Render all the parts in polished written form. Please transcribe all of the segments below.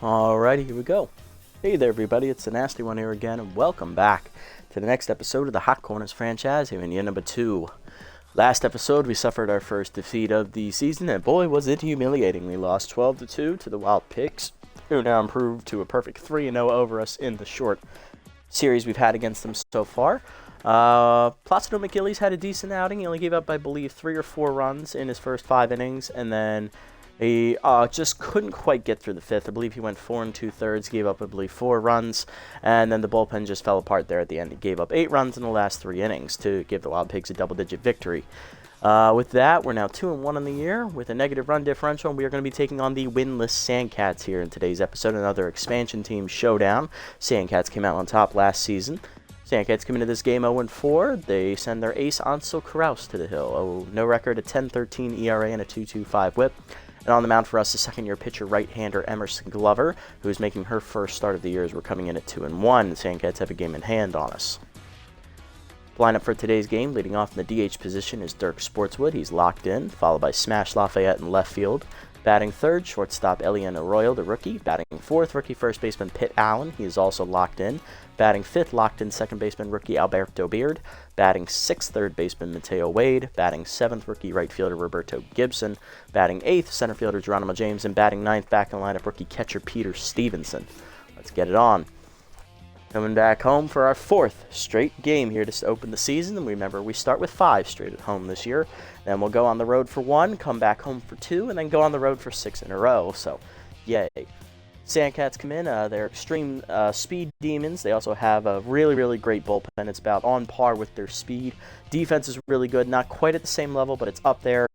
Alrighty, here we go. Hey there everybody, it's the Nasty One here again, and welcome back to the next episode of the Hot Corners franchise here in year number 2. Last episode, we suffered our first defeat of the season, and boy was it humiliating. We lost 12-2 to the Wild Pigs, who now improved to a perfect 3-0 over us in the short series we've had against them so far. Placido McGillies had a decent outing. He only gave up, I believe, 3 or 4 runs in his first 5 innings, and then he just couldn't quite get through the 5th. I believe he went 4 2/3, gave up, I believe, 4 runs, and then the bullpen just fell apart there at the end. He gave up 8 runs in the last 3 innings to give the Wild Pigs a double-digit victory. With that, we're now 2-1 in the year with a negative run differential, and we are going to be taking on the winless Sandcats here in today's episode, another expansion team showdown. Sandcats came out on top last season. Sandcats come into this game 0-4. They send their ace Ansel Krause to the hill. No record, a 10.13 ERA and a 2.25 whip. And on the mound for us, the second-year pitcher right-hander Emerson Glover, who's making her first start of the year as we're coming in at 2-1. The Sandcats have a game in hand on us. Lineup for today's game, leading off in the DH position, is Dirk Sportswood. He's locked in, followed by Smash Lafayette in left field. Batting third, shortstop Elian Arroyo, the rookie. Batting fourth, rookie first baseman Pitt Allen. He is also locked in. Batting fifth, locked in second baseman rookie Alberto Beard. Batting sixth, third baseman Mateo Wade. Batting seventh, rookie right fielder Roberto Gibson. Batting eighth, center fielder Geronimo James. And batting ninth, back in the lineup, rookie catcher Peter Stevenson. Let's get it on. Coming back home for our 4th straight game here to open the season. And remember, we start with 5 straight at home this year. Then we'll go on the road for 1, come back home for 2, and then go on the road for 6 in a row. So, yay. Sandcats come in. They're extreme speed demons. They also have a really, really great bullpen. It's about on par with their speed. Defense is really good. Not quite at the same level, but it's up there.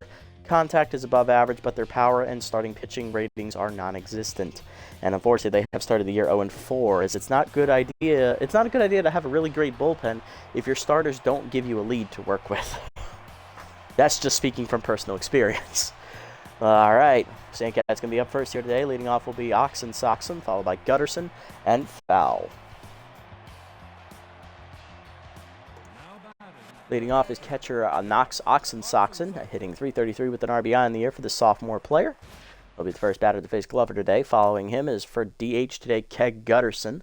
Contact is above average, but their power and starting pitching ratings are non-existent. And unfortunately, they have started the year 0-4, as it's not a good idea to have a really great bullpen if your starters don't give you a lead to work with. That's just speaking from personal experience. All right, Sandcats going to be up first here today. Leading off will be Oxen Soxen, followed by Gutterson and Fowl. Leading off is catcher Knox Oxen Soxen, hitting .333 with an RBI in the year for the sophomore player. He'll be the first batter to face Glover today. Following him is for DH today, Keg Gutterson.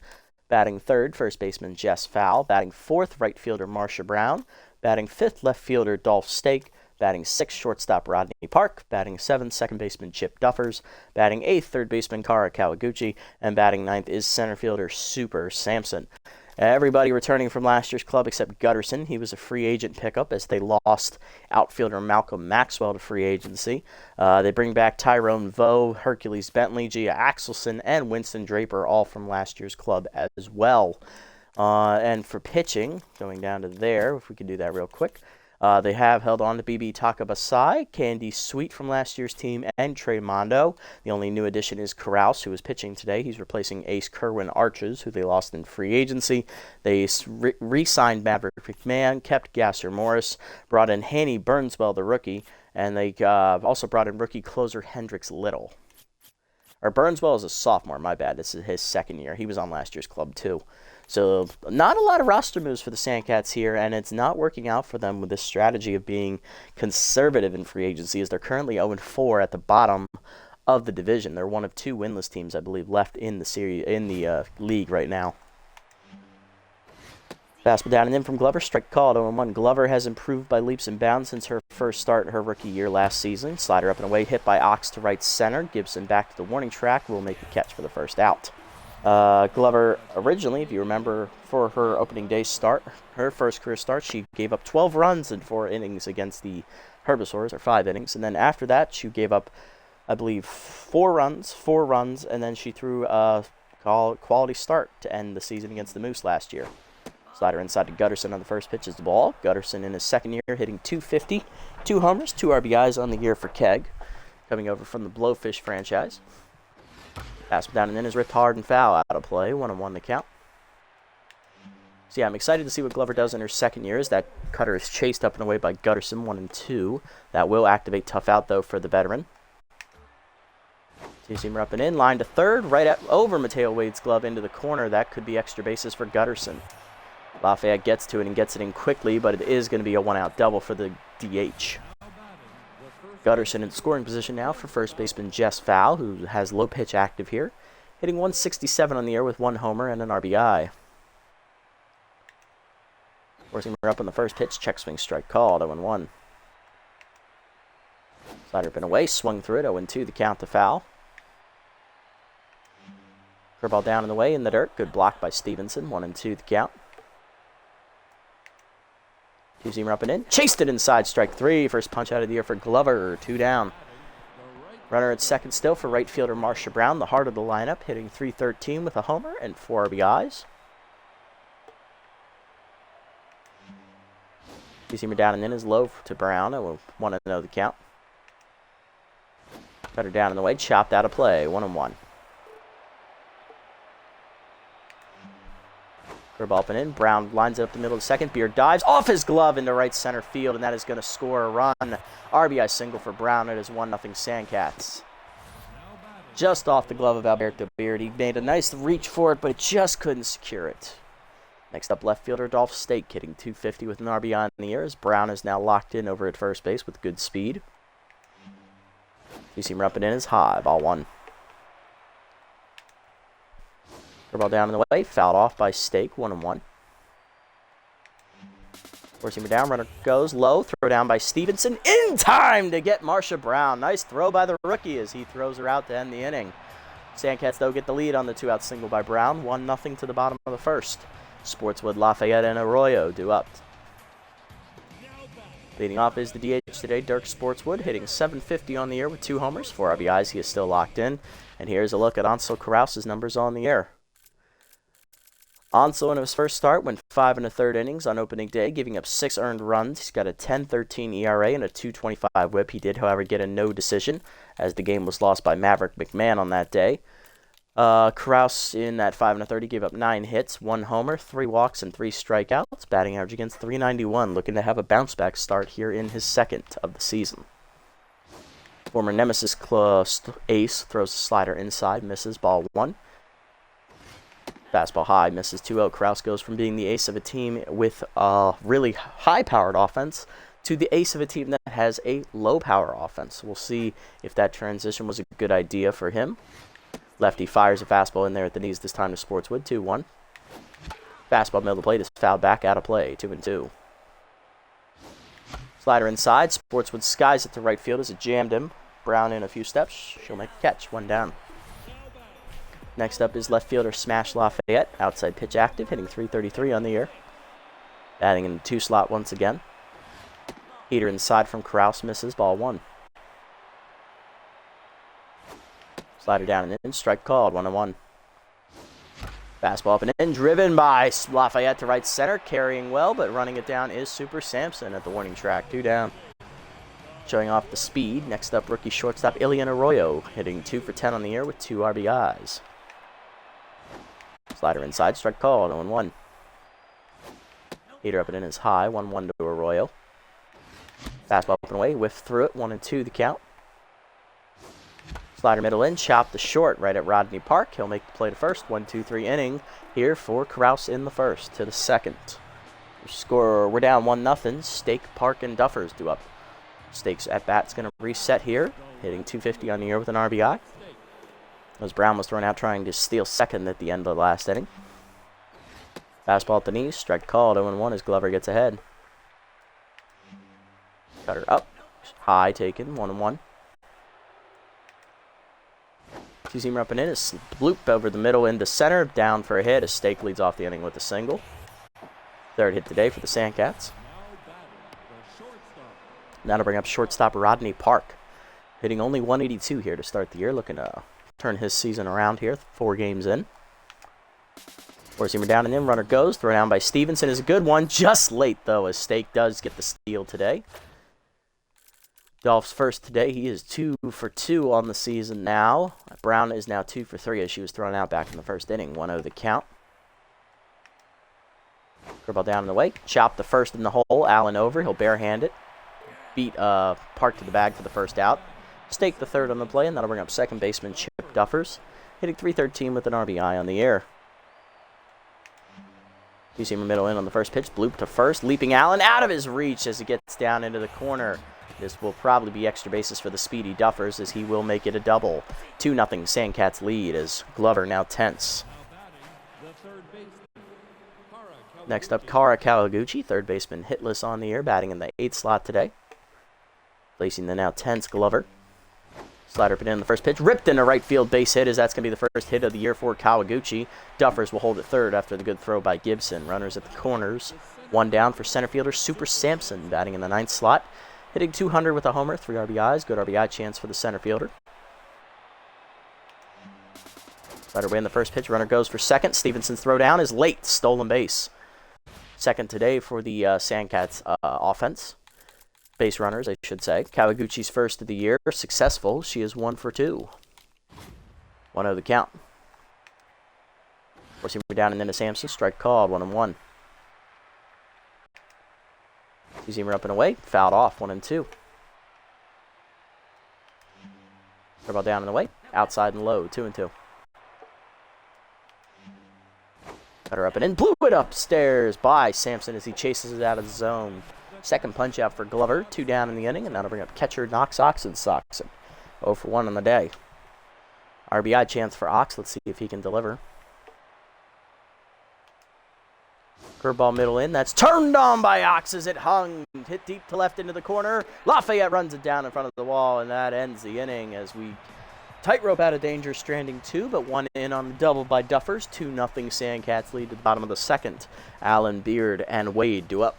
Batting third, first baseman Jess Fowl. Batting fourth, right fielder Marcia Brown. Batting fifth, left fielder Dolph Stake. Batting sixth, shortstop Rodney Park. Batting seventh, second baseman Chip Duffers. Batting eighth, third baseman Kara Kawaguchi. And batting ninth is center fielder Super Sampson. Everybody returning from last year's club except Gutterson. He was a free agent pickup as they lost outfielder Malcolm Maxwell to free agency. They bring back Tyrone Vo, Hercules Bentley, Gia Axelson, and Winston Draper, all from last year's club as well. And for pitching, going down to there, if we could do that real quick, they have held on to BB Takabasai, Candy Sweet from last year's team, and Trey Mondo. The only new addition is Krause, who is pitching today. He's replacing ace Kerwin Arches, who they lost in free agency. They re-signed Maverick McMahon, kept Gasser Morris, brought in Hanny Burnswell, the rookie, and they also brought in rookie closer Hendricks Little. Or Burnswell is a sophomore, my bad. This is his second year. He was on last year's club, too. So not a lot of roster moves for the Sandcats here, and it's not working out for them with this strategy of being conservative in free agency, as they're currently 0-4 at the bottom of the division. They're one of 2 winless teams, I believe, left in the series in the league right now. Fastball down and in from Glover. Strike called 0-1. Glover has improved by leaps and bounds since her first start her rookie year last season. Slider up and away, hit by Ox to right center. Gibson back to the warning track. Will make the catch for the first out. Glover, originally, if you remember, for her opening day start, her first career start, she gave up 12 runs in 4 innings against the Herbivores, or 5 innings. And then after that, she gave up, I believe, 4 runs, and then she threw a quality start to end the season against the Moose last year. Slider inside to Gutterson on the first pitch is the ball. Gutterson in his second year hitting .250, 2 homers, 2 RBIs on the year for Keg, coming over from the Blowfish franchise. Fastball down and in is ripped hard and foul out of play. 1-1 the count. So yeah, I'm excited to see what Glover does in her second year, as that cutter is chased up and away by Gutterson, 1-2. That will activate tough out, though, for the veteran. Two-seamer up and in, line to third, over Mateo Wade's glove into the corner. That could be extra bases for Gutterson. Lafayette gets to it and gets it in quickly, but it is going to be a 1-out double for the DH. Gutterson in scoring position now for first baseman Jess Fowl, who has low pitch active here. hitting 167 on the year with 1 homer and an RBI. Forcing her up on the first pitch, check swing strike called, 0-1. Slider been away, swung through it, 0-2 the count to foul. Curveball down in the way in the dirt, good block by Stevenson, 1-2 the count. Two-seamer up and in, chased it inside, strike 3. First punch out of the year for Glover, 2 down. Runner at second still for right fielder Marsha Brown, the heart of the lineup, hitting .313 with a homer and 4 RBIs. Two-seamer down and in is low to Brown, 1-0 the count. Cutter down in the way, chopped out of play, 1-1. Curveball up and in. Brown lines it up the middle of the second. Beard dives off his glove into right center field, and that is going to score a run. RBI single for Brown. It is 1-0 Sandcats. Just off the glove of Alberto Beard. He made a nice reach for it, but it just couldn't secure it. Next up, left fielder Dolph Stake, hitting .250 with an RBI in the air, as Brown is now locked in over at first base with good speed. Two-seamer up and in is high. Ball 1. Curveball down in the way, fouled off by Stake, 1-1. Four-seamer down, runner goes low, throw down by Stevenson, in time to get Marsha Brown. Nice throw by the rookie as he throws her out to end the inning. Sandcats, though, get the lead on the 2-out single by Brown, 1-0 to the bottom of the first. Sportswood, Lafayette, and Arroyo due up. Leading off is the DH today, Dirk Sportswood, hitting .750 on the year with 2 homers, 4 RBIs. He is still locked in. And here's a look at Ansel Carouse's numbers on the air. Ansel in his first start went 5 1/3 innings on opening day, giving up 6 earned runs. He's got a 10.13 ERA and a 2.25 whip. He did, however, get a no decision as the game was lost by Maverick McMahon on that day. Carouse in that 5 1/3 gave up 9 hits, 1 homer, 3 walks, and 3 strikeouts. Batting average against .391, looking to have a bounce-back start here in his second of the season. Former nemesis ace throws a slider inside, misses, ball 1. Fastball high, misses 2-0. Carouse goes from being the ace of a team with a really high-powered offense to the ace of a team that has a low-power offense. We'll see if that transition was a good idea for him. Lefty fires a fastball in there at the knees this time to Sportswood, 2-1. Fastball middle of the plate is fouled back out of play, 2-2. Slider inside, Sportswood skies it to right field as it jammed him. Brown in a few steps, she'll make a catch, 1 down. Next up is left fielder Smash Lafayette, outside pitch active, hitting .333 on the year. Batting in the 2 slot once again. Heater inside from Carouse, misses, ball 1. Slider down and in, strike called, 1-1. Fastball up and in, driven by Lafayette to right center, carrying well, but running it down is Super Sampson at the warning track, 2 down. Showing off the speed, next up rookie shortstop Ilian Arroyo, hitting 2 for 10 on the year with 2 RBIs. Slider inside, strike called, 0-1. Heater up and in is high, 1-1 to Arroyo. Fastball up and away, whiff through it, 1-2 the count. Slider middle in, chop the short right at Rodney Park. He'll make the play to first, 1-2-3 inning here for Carouse in the first to the second. We're down 1-0. Stake, Park, and Duffers due up. Stake's at bat's going to reset here, hitting .250 on the year with an RBI. As Brown was thrown out trying to steal second at the end of the last inning. Fastball at the knees, strike called, 0-1 as Glover gets ahead. Cutter up, high taken, 1-1. Two-seamer up and in, is bloop over the middle into center, down for a hit as Stake leads off the inning with a single. Third hit today for the Sandcats. Now to bring up shortstop Rodney Park, hitting only .182 here to start the year, looking to turn his season around here, 4 games in. Four-seamer down and in, runner goes, thrown down by Stevenson is a good one, just late though as Stake does get the steal today. Dolph's first today, he is 2 for 2 on the season now. Brown is now 2 for 3 as she was thrown out back in the first inning, 1-0 the count. Curveball down in the way, chop the first in the hole, Allen over, he'll barehand it. Beat Park to the bag for the first out. Stake the third on the play, and that'll bring up second baseman Chip Duffers, hitting .313 with an RBI on the air. Two-seamer middle in on the first pitch, bloop to first, leaping Allen out of his reach as he gets down into the corner. This will probably be extra bases for the speedy Duffers as he will make it a double. 2-0 Sandcats lead as Glover now tense. Next up, Kara Kawaguchi, third baseman, hitless on the year, batting in the 8th slot today. Facing the now tense Glover. Slider put in the first pitch, ripped in a right field base hit as that's going to be the first hit of the year for Kawaguchi. Duffers will hold it third after the good throw by Gibson. Runners at the corners. 1 down for center fielder Super Sampson, batting in the 9th slot. Hitting 200 with a homer, 3 RBIs. Good RBI chance for the center fielder. Slider away in the first pitch. Runner goes for second. Stevenson's throw down is late. Stolen base. Second today for the Sandcats offense. Base runners, I should say. Kawaguchi's first of the year. Successful. She is 1 for 2. 1-0 the count. Forcing her down and into Sampson. Strike called. 1-1. Two-seamer up and away. Fouled off. 1-2. Curveball down and away. Outside and low. 2-2. Cutter up and in. Blew it upstairs by Sampson as he chases it out of the zone. Second punch out for Glover. 2 down in the inning, and that'll bring up catcher Knox Oxen. 0 for 1 on the day. RBI chance for Ox. Let's see if he can deliver. Curveball middle in. That's turned on by Ox as it hung. Hit deep to left into the corner. Lafayette runs it down in front of the wall, and that ends the inning as we tightrope out of danger, stranding 2, but 1 in on the double by Duffers. 2-0 Sandcats lead to the bottom of the second. Allen, Beard, and Wade do up.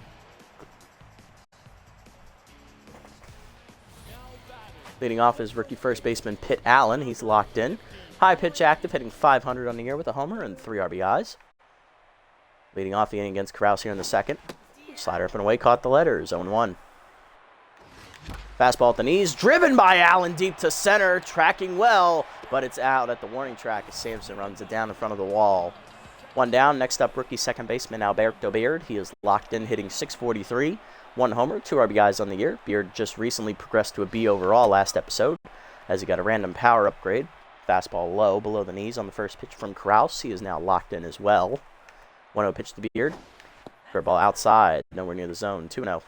Leading off is rookie first baseman Pitt Allen. He's locked in. High pitch active, hitting 500 on the year with a homer and 3 RBIs. Leading off the inning against Krause here in the second. Slider up and away, caught the letters, 0-1. Fastball at the knees, driven by Allen deep to center, tracking well, but it's out at the warning track as Sampson runs it down in front of the wall. 1 down, next up rookie second baseman Alberto Beard. He is locked in, hitting .643, 1 homer, 2 RBIs on the year. Beard just recently progressed to a B overall last episode as he got a random power upgrade. Fastball low, below the knees on the first pitch from Krause. He is now locked in as well. 1-0 pitch to Beard. Curveball outside, nowhere near the zone, 2-0.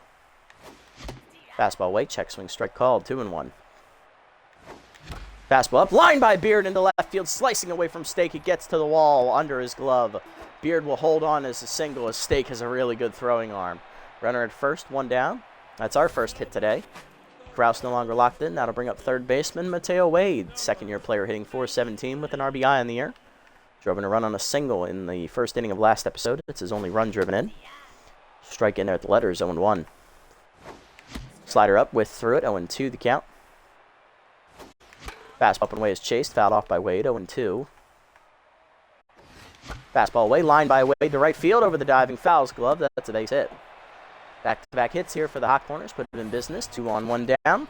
Fastball away, check swing, strike called, 2-1. Fastball up, line by Beard into left field, slicing away from Stake. It gets to the wall under his glove. Beard will hold on as a single as Stake has a really good throwing arm. Runner at first, 1 down. That's our first hit today. Krause no longer locked in. That'll bring up third baseman Mateo Wade, second-year player hitting .417 with an RBI in the year. Drove in a run on a single in the first inning of last episode. It's his only run driven in. Strike in there at the letters, 0-1. Slider up with through it, 0-2 the count. Fastball up and away is chased, fouled off by Wade, 0-2. Fastball away, line by Wade to right field over the diving fouls glove. That's a base hit. Back-to-back hits here for the Hot Corners, put it in business, 2 on 1 down.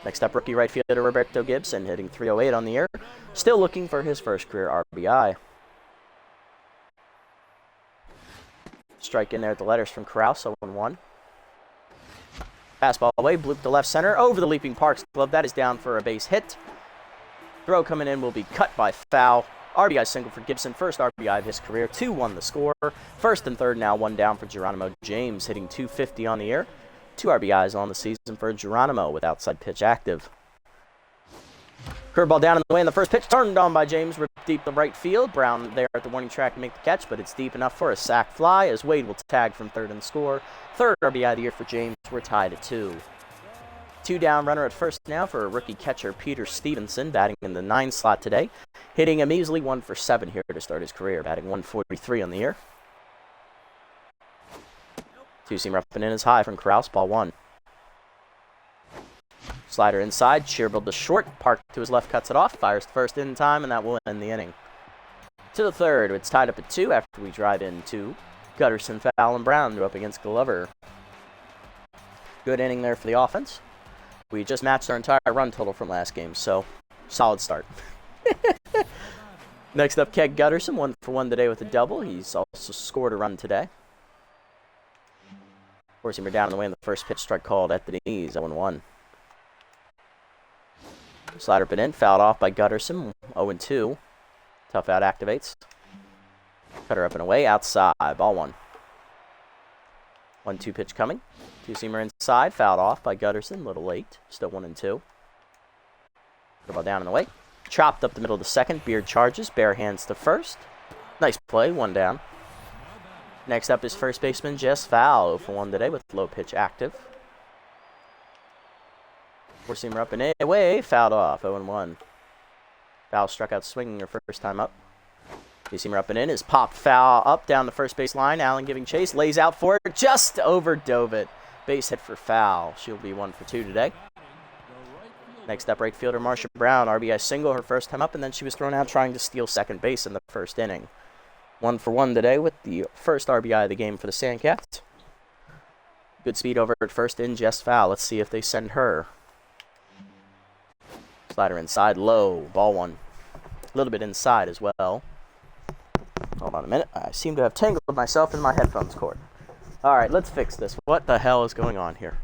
Next up, rookie right fielder Roberto Gibson, hitting .308 on the year. Still looking for his first career RBI. Strike in there at the letters from Krause, 0-1. Fastball away, bloop to left center, over the leaping Parks glove. That is down for a base hit. Throw coming in will be cut by foul. RBI single for Gibson, first RBI of his career, 2-1 the score. First and third now, 1 down for Geronimo James, hitting .250 on the year. 2 RBIs on the season for Geronimo with outside pitch active. Curveball down in the way in the first pitch, turned on by James, ripped deep to right field. Brown there at the warning track to make the catch, but it's deep enough for a sac fly as Wade will tag from third and score. Third RBI of the year for James. We're tied at 2. 2 down, runner at first now for rookie catcher Peter Stevenson, batting in the 9 slot today. Hitting a measly 1 for 7 here to start his career, batting .143 on the year. Two-seamer up and in is high from Krause, ball 1. Slider inside, Shearbuild to short, Park to his left, cuts it off, fires the first in time, and that will end the inning. To the third, it's tied up at 2 after we drive in 2. Gutterson, Fowl, and Brown go up against Glover. Good inning there for the offense. We just matched our entire run total from last game, so solid start. Next up, Keg Gutterson, 1 for 1 today with a double. He's also scored a run today. Forcing her down in the way in the first pitch, strike called at the knees, 0-1. Slider put in, fouled off by Gutterson, 0-2. Tough out activates. Cutter up and away, outside, ball 1. 1-2 pitch coming. Two-seamer inside, fouled off by Gutterson, a little late. Still 1-2. Ball down and away. Chopped up the middle of the second. Beard charges, bare hands to first. Nice play, 1 down. Next up is first baseman Jess Fowl, 0-for-1 today with low pitch active. Four-seamer up and away, fouled off, 0-1. Fowl struck out swinging her first time up. Two-seamer up and in is popped foul up down the first base line. Allen giving chase, lays out for it, just overdove it. Base hit for Fowl. She'll be 1-for-2 today. Next up, right fielder Marsha Brown, RBI single her first time up, and then she was thrown out trying to steal second base in the first inning. 1-for-1 today with the first RBI of the game for the Sandcats. Good speed over at first in Jess Fowl. Let's see if they send her. Slider inside, low, ball 1. A little bit inside as well. Hold on a minute. I seem to have tangled myself in my headphones cord. All right, let's fix this. What the hell is going on here?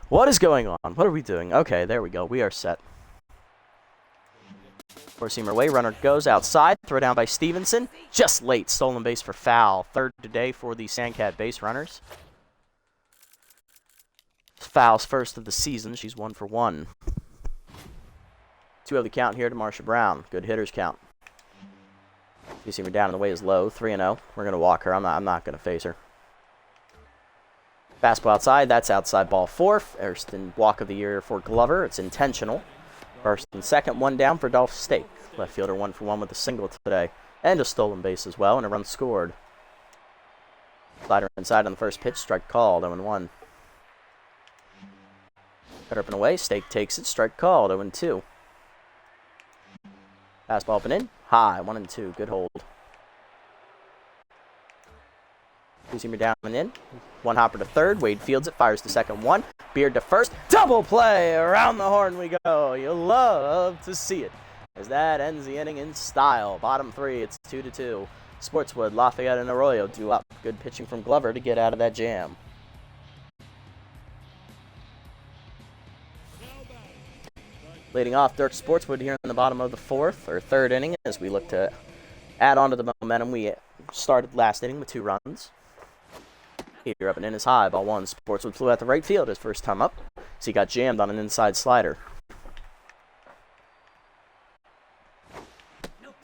What is going on? What are we doing? Okay, there we go. We are set. Four-seamer away. Runner goes outside. Throw down by Stevenson. Just late. Stolen base for Fowl. Third today for the Sandcat base runners. Fowl's first of the season. She's 1-for-1. 2-0 the count here to Marsha Brown. Good hitters count. Two-seamer down and the way is low. 3-0. We're going to walk her. I'm not going to face her. Fastball outside. That's outside, ball 4. First and walk of the year for Glover. It's intentional. First and second, 1 down for Dolph Stake. Left fielder 1-for-1 with a single today. And a stolen base as well, and a run scored. Slider inside on the first pitch. Strike called. 0-1. Cut up and away. Stake takes it. Strike called. 0-2. Fastball up and in. High. 1-2. Good hold. Two-seamer down and in. One hopper to third. Wade fields it. Fires to second. 1. Beard to first. Double play. Around the horn we go. You'll love to see it. As that ends the inning in style. Bottom 3. It's 2-2. Sportswood, Lafayette, and Arroyo do up. Good pitching from Glover to get out of that jam. Leading off, Dirk Sportswood here in the bottom of the 4th, or 3rd inning, as we look to add on to the momentum we started last inning with 2 runs. Here up and in is high, ball 1. Sportswood flew out the right field his first time up, so he got jammed on an inside slider.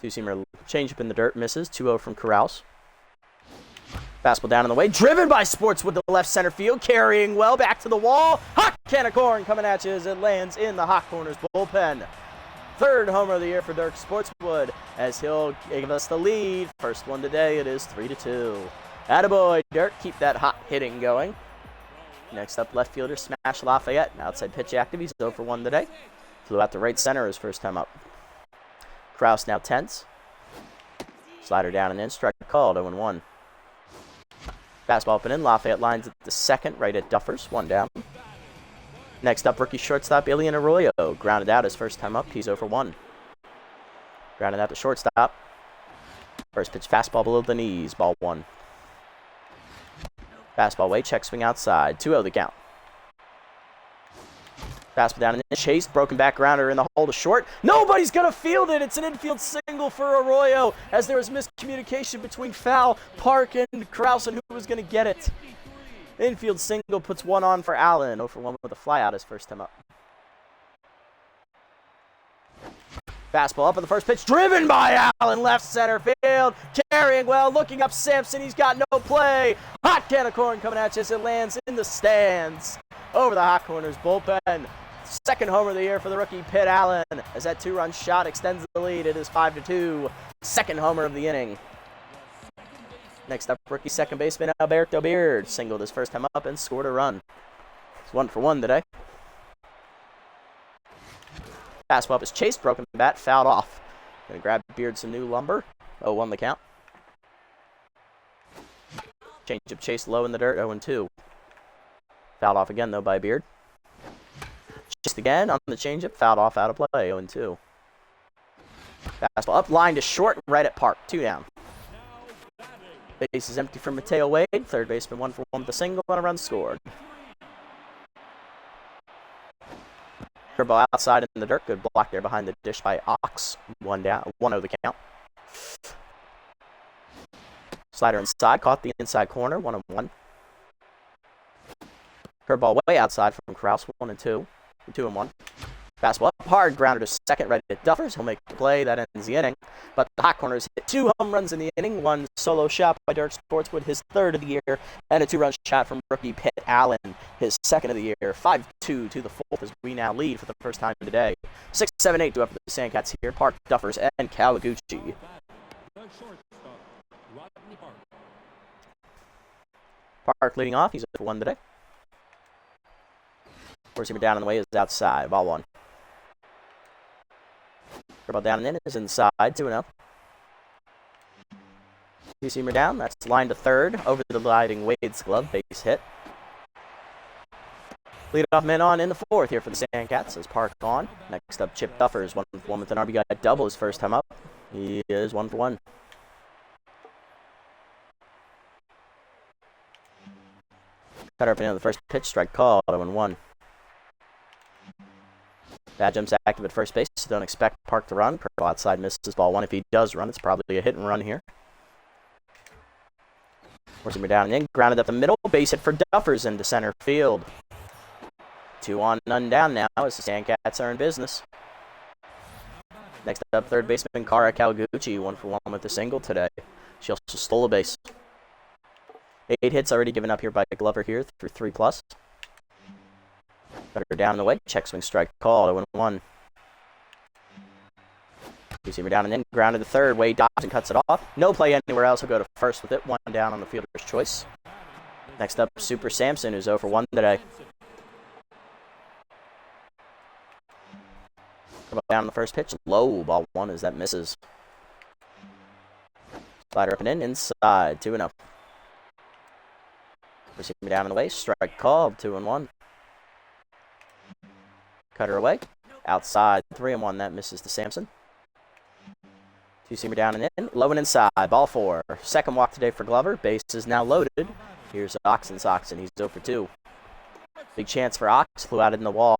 Two-seamer changeup in the dirt, misses. 2-0 from Corrals. Fastball down in the way, driven by Sportswood to left center field, carrying well back to the wall. Hot can of corn coming at you as it lands in the Hot Corners bullpen. 3rd homer of the year for Dirk Sportswood as he'll give us the lead. First one today, it is 3-2. Attaboy, Dirk, keep that hot hitting going. Next up, left fielder Smash Lafayette. Outside pitch active, he's 0-for-1 today. Flew out to right center his first time up. Kraus now tense. Slider down and in, strike called, 0-1. Fastball up and in, Lafayette lines at the second, right at Duffers, 1 down. Next up, rookie shortstop Ilian Arroyo. Grounded out his first time up, he's 0-for-1. Grounded out to shortstop. First pitch fastball below the knees, ball 1. Fastball away, check swing outside, 2-0 the count. Fastball down and in, chase, broken back grounder in the hole to short. Nobody's going to field it. It's an infield single for Arroyo as there was miscommunication between Fowl, Park, and Krause on who was going to get it. Infield single puts 1 on for Allen. 0-for-1 with a fly out his first time up. Fastball up on the first pitch, driven by Allen, left center field. Carrying well, looking up Sampson, he's got no play. Hot can of corn coming at you as it lands in the stands. Over the Hot Corners bullpen. 2nd homer of the year for the rookie Pitt Allen. As that 2-run shot extends the lead, it is 5-2. 2nd homer of the inning. Next up, rookie second baseman Alberto Beard. Singled his first time up and scored a run. It's 1-for-1 today. Fastball up is chased, broken bat, fouled off. Gonna grab Beard some new lumber. 0-1 the count. Changeup chased low in the dirt, 0-2. Fouled off again, though, by Beard. Chased again on the changeup, fouled off out of play, 0-2. Fastball up, line to short, right at Park, 2 down. Base is empty for Mateo Wade. 3rd baseman 1-for-1 with a single and a run scored. Curveball outside in the dirt, good block there behind the dish by Ox. 1 down, 1-0 the count. Slider inside, caught the inside corner, 1-1. Curveball way outside from Kraus, 1-2. 2-1. Fastball up hard, grounder to second, right at Duffers. He'll make the play. That ends the inning. But the Hot Corners hit 2 home runs in the inning. 1 solo shot by Derek Sportswood, his 3rd of the year, and a 2-run shot from rookie Pitt Allen, his 2nd of the year. 5-2 to the 4th as we now lead for the first time today. 6-7-8 to up for the Sandcats here. Park, Duffers, and Kawaguchi. Park leading off. He's for 1 today. Four-seamer down on the way is outside. Ball 1. Curveball down and in is inside. 2-0. Two-seamer down. That's line to third. Over the gliding Wade's glove. Base hit. Leadoff man on in the 4th here for the Sandcats as Park on. Next up, Chip Duffers. 1-for-1 with an RBI double his first time up. He is 1-for-1. Cutter up and in the first pitch. Strike call. 0-1. Bad jumps active at first base, so don't expect Park to run. Curveball outside misses ball 1. If he does run, it's probably a hit and run here. Four-seamer down and in. Grounded up the middle. Base hit for Duffers into center field. 2 on, none down now as the Sandcats are in business. Next up, third baseman Kara Kawaguchi, 1-for-1 with a single today. She also stole a base. 8 hits already given up here by Glover here through 3+. Cutter down and away. Check swing strike call. 0-1. Two-seamer down and in. Grounded to third. Wade Dobson cuts it off. No play anywhere else. He'll go to first with it. 1 down on the fielder's choice. Next up, Super Samson, who's 0-for-1 today. Down on the first pitch. Low. Ball 1 as that misses. Slider up and in. Inside. 2-0. Two-seamer down and away. Strike called. 2-1. Cutter away. Outside. 3-1. That misses to Samson. Two-seamer down and in. Low and inside. Ball 4. Second walk today for Glover. Base is now loaded. Here's Oxen's Oxen. He's 0-for-2. Big chance for Ox. Flew out in the wall,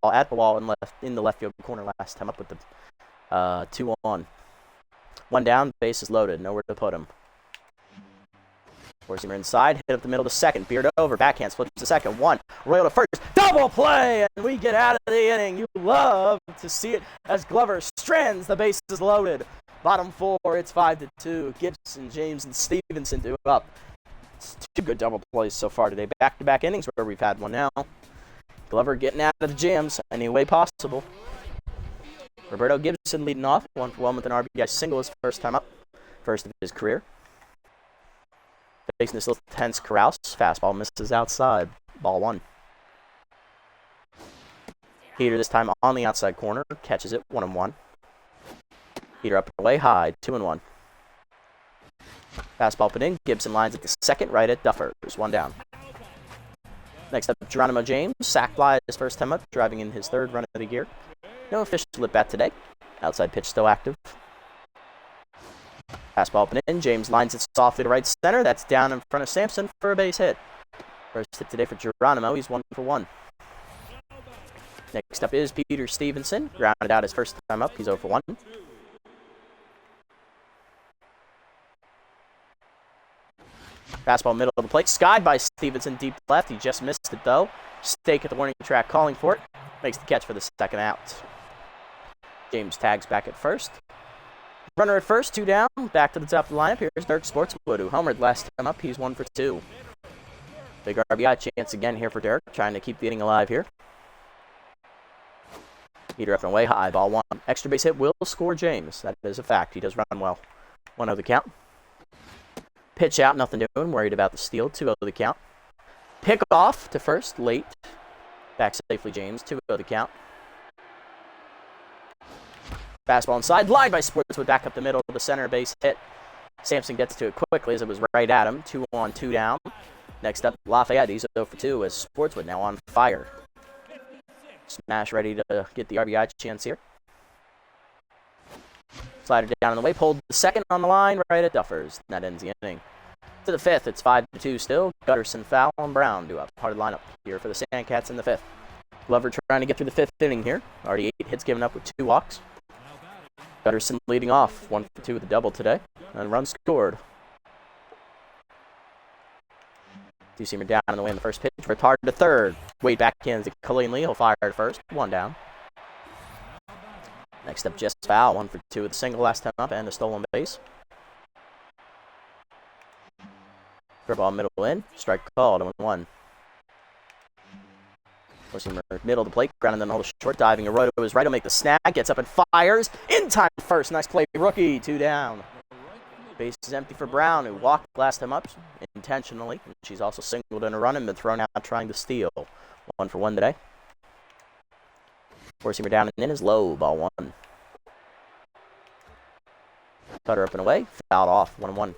in the left field corner last time up with the 2-on. 1 down. Base is loaded. Nowhere to put him. Four-seamer inside, hit up the middle to second, Beard over, backhand, splits to second, 1, Royal to first, double play, and we get out of the inning. You love to see it as Glover strands, the base is loaded. Bottom 4, it's 5-2. Gibson, James, and Stevenson do up. It's 2 good double plays so far today. Back-to-back innings where we've had one now. Glover getting out of the jams any way possible. Roberto Gibson leading off, 1-for-1 with an RBI single his first time up, first of his career. Facing this little tense Kraus. Fastball misses outside. Ball 1. Heater this time on the outside corner. Catches it. 1-1. Heater up and away high. 2-1. Fastball put in. Gibson lines at the second. Right at Duffers. 1 down. Next up, Geronimo James. Sack fly his first time up. Driving in his 3rd run of the year. No official at bat today. Outside pitch still active. Fastball up and in. James lines it softly to right center. That's down in front of Sampson for a base hit. First hit today for Geronimo. He's 1-for-1. Next up is Peter Stevenson. Grounded out his first time up. He's 0-for-1. Fastball middle of the plate. Skied by Stevenson deep left. He just missed it though. Stake at the warning track calling for it. Makes the catch for the second out. James tags back at first. Runner at first, 2 down. Back to the top of the lineup. Here's Derek Sportswood, who homered last time up. He's 1-for-2. Big RBI chance again here for Derek, trying to keep the inning alive here. Heater up and away high, ball 1. Extra base hit will score James. That is a fact. He does run well. 1-0 the count. Pitch out, nothing doing. Worried about the steal. 2-0 the count. Pick off to first, late. Back safely, James. 2-0 the count. Fastball inside, line by Sportswood, back up the middle, the center base hit. Sampson gets to it quickly as it was right at him. 2 on, 2 down. Next up, Lafayette. He's 0-for-2 as Sportswood now on fire. Smash ready to get the RBI chance here. Slider down on the way, pulled the second on the line, right at Duffers. And that ends the inning. To the 5th, it's 5-2 still. Gutterson, Fowl, and Brown do up. Hard lineup here for the Sandcats in the 5th. Glover trying to get through the 5th inning here. Already 8 hits given up with 2 walks. Gutterson leading off, 1-for-2 with a double today, and run scored. Two-seamer down and away in the first pitch. Ripped hard to third. Wade backhands to Colleen Lee. He'll fire to first. One down. Next up, just foul. 1 for 2 with a single last time up and a stolen base. Curveball middle in. Strike called. 1-1. Four-seamer middle of the plate. Ground and then hold a short. Diving Arroyo to his right. He'll make the snag. Gets up and fires. In time first. Nice play, rookie. 2 down. Base is empty for Brown, who walked last time up intentionally. She's also singled in a run and been thrown out trying to steal. 1 for 1 today. Four-seamer down and in is low. Ball 1. Cutter up and away. Fouled off. 1-1.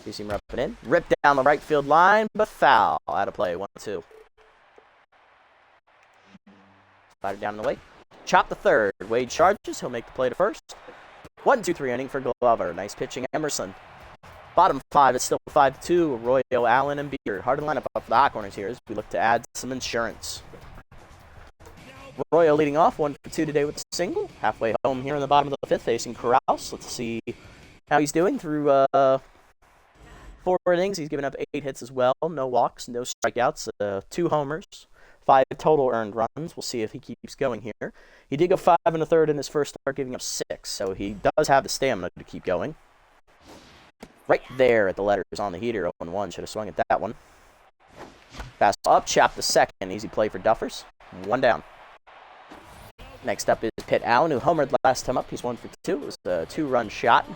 Two-seamer up and in. Ripped down the right field line, but foul. Out of play. 1-2. Slider down and away. Chop the third. Wade charges. He'll make the play to first. 1-2-3 inning for Glover. Nice pitching, Emerson. Bottom 5, it's still 5-2. Arroyo, Allen, and Beard. Hard to line up the hot corners here as we look to add some insurance. Arroyo leading off, 1 for 2 today with a single. Halfway home here in the bottom of the 5th, facing Corrales. Let's see how he's doing through 4 innings. He's given up 8 hits as well. No walks, no strikeouts, 2 homers. 5 total earned runs. We'll see if he keeps going here. He did go 5 1/3 in his first start, giving up 6, so he does have the stamina to keep going. Right there at the letters on the heater, 0-1. Should have swung at that one. Fastball up, chop the second. Easy play for Duffers. 1 down. Next up is Pitt Allen, who homered last time up. He's 1 for 2. It was a 2-run shot.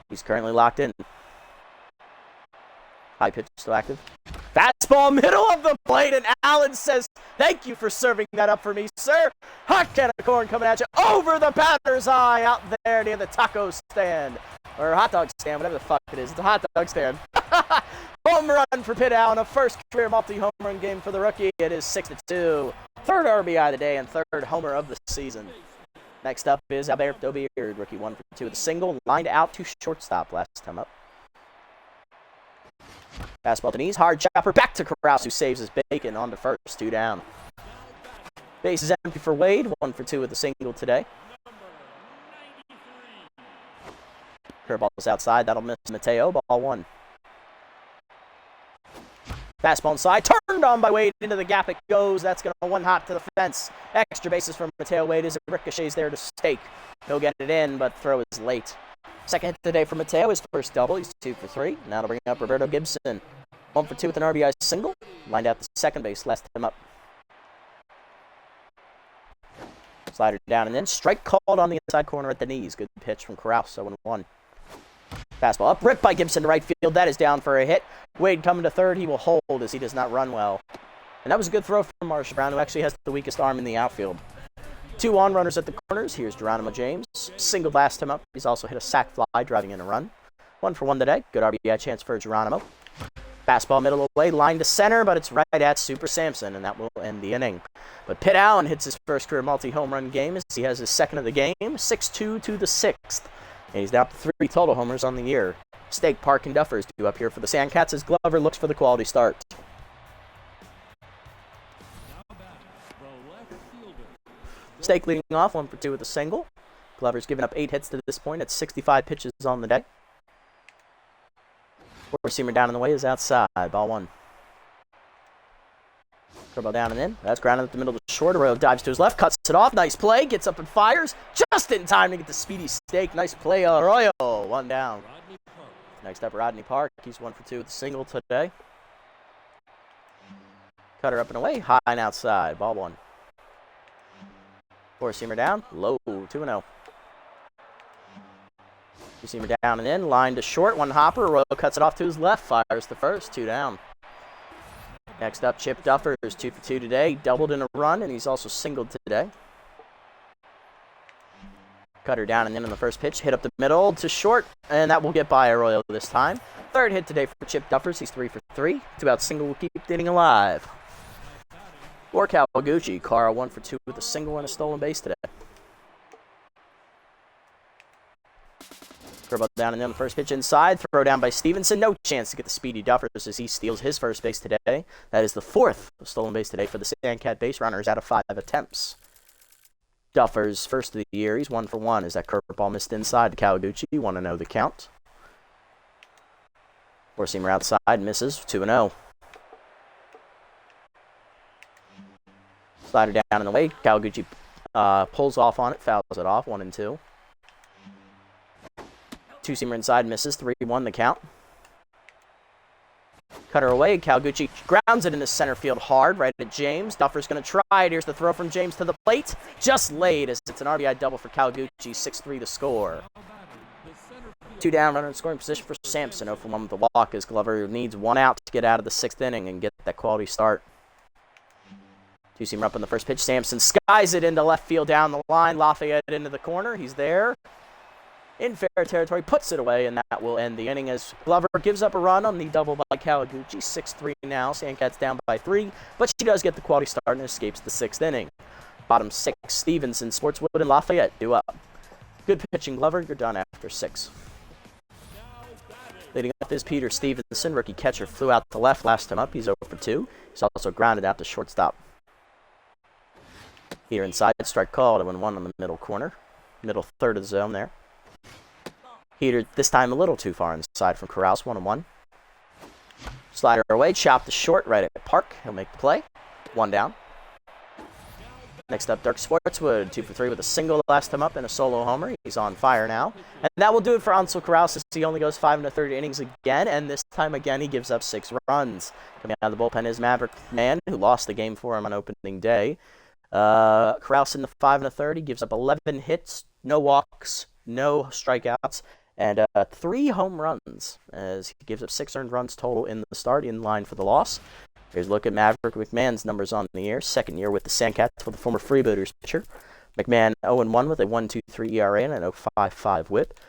He's currently locked in. High pitch still active. Fastball middle of the plate, and Allen says, "Thank you for serving that up for me, sir." Hot can of corn coming at you over the batter's eye out there near the taco stand. Or hot dog stand, whatever the fuck it is. It's a hot dog stand. Home run for Pitt Allen, a first career multi-home run game for the rookie. It is 6-2. Third RBI of the day and third homer of the season. Next up is Alberto Beard, rookie 1 for 2 with a single, lined out to shortstop last time up. Fastball to knees, hard chopper, back to Corrales, who saves his bacon on to first, 2 down. Base is empty for Wade, 1 for 2 with a single today. Curveball is outside, that'll miss Mateo, ball 1. Fastball inside, turned on by Wade, into the gap it goes, that's going to 1 hot to the fence. Extra bases from Mateo Wade as it ricochets there to Stake. He'll get it in, but throw is late. Second hit today for Mateo, his first double. He's 2 for 3. Now to bring up Roberto Gibson. 1 for 2 with an RBI single. Lined out the second base, last time up. Slider down and in. Strike called on the inside corner at the knees. Good pitch from Corrales, 0-1. Fastball up, ripped by Gibson to right field. That is down for a hit. Wade coming to third. He will hold as he does not run well. And that was a good throw from Marshall Brown, who actually has the weakest arm in the outfield. 2 on-runners at the corners. Here's Geronimo James. Single last time up. He's also hit a sac fly, driving in a run. 1 for 1 today. Good RBI chance for Geronimo. Fastball middle away, line to center, but it's right at Super Samson, and that will end the inning. But Pitt Allen hits his first career multi-home run game as he has his second of the game. 6-2 to the 6th. And he's down to 3 total homers on the year. Stake, Park, and Duffers due up here for the Sandcats as Glover looks for the quality start. Stake leading off, 1 for 2 with a single. Glover's given up 8 hits to this point at 65 pitches on the day. Four-seamer down in the way is outside. Ball 1. Curveball down and in. That's grounded at the middle of the short. Arroyo dives to his left, cuts it off. Nice play. Gets up and fires. Just in time to get the speedy Stake. Nice play, Arroyo. 1 down. Next up, Rodney Park. He's 1 for 2 with a single today. Cutter up and away. High and outside. Ball 1. Four-seamer down. Low. 2-0. Two-seamer down and in. Line to short. 1 hopper. Arroyo cuts it off to his left. Fires the first. 2 down. Next up, Chip Duffers, 2 for 2 today. Doubled in a run, and he's also singled today. Cutter down and in on the first pitch. Hit up the middle to short, and that will get by Arroyo this time. Third hit today for Chip Duffers. He's 3 for 3. 2-out single will keep the inning alive. For Kawaguchi, Carl 1 for 2 with a single and a stolen base today. Curveball down and then the first pitch inside. Throw down by Stevenson. No chance to get the speedy Duffers as he steals his first base today. That is the 4th stolen base today for the Sandcat base runners out of 5 attempts. Duffers, first of the year. He's 1 for 1 as that curveball missed inside to Kawaguchi. 1-0 the count. Four-seamer outside, misses, 2-0. Slider down and away. Kawaguchi pulls off on it, fouls it off, 1-2. Two-seamer inside, misses, 3-1 the count. Cutter away, Kawaguchi grounds it into center field hard, right at James. Duffer's going to try it. Here's the throw from James to the plate. Just laid as it's an RBI double for Kawaguchi, 6-3 the score. 2 down, runner in scoring position for Sampson. 0 for 1 with the walk as Glover needs 1 out to get out of the 6th inning and get that quality start. Two-seamer up on the first pitch. Sampson skies it into left field down the line. Lafayette into the corner. He's there. In fair territory, puts it away, and that will end the inning as Glover gives up a run on the double by Kawaguchi. 6-3 now. Sandcats down by 3, but she does get the quality start and escapes the 6th inning. Bottom 6, Stevenson, Sportswood, and Lafayette due up. Good pitching, Glover. You're done after 6. Leading off is Peter Stevenson. Rookie catcher flew out to left last time up. He's 0 for 2. He's also grounded out to shortstop. Here inside, strike called, 0-1 on the middle corner. Middle third of the zone there. Heater this time a little too far inside from Corrales, 1-1. Slider away, chopped to short right at Park. He'll make the play. 1 down. Next up, Dirk Sportswood, 2 for 3 with a single last time up and a solo homer. He's on fire now. And that will do it for Ansel Corrales as he only goes 5 1/3 innings again, and this time again he gives up 6 runs. Coming out of the bullpen is Maverick Man, who lost the game for him on opening day. Corrales in the 5 1/3, he gives up 11 hits, no walks, no strikeouts, and 3 home runs as he gives up 6 earned runs total in the start, in line for the loss. Here's a look at Maverick McMahon's numbers on the year. 2nd year with the Sandcats for the former Freebooters pitcher. McMahon 0-1 with a 1.23 ERA and an 0.55 whip.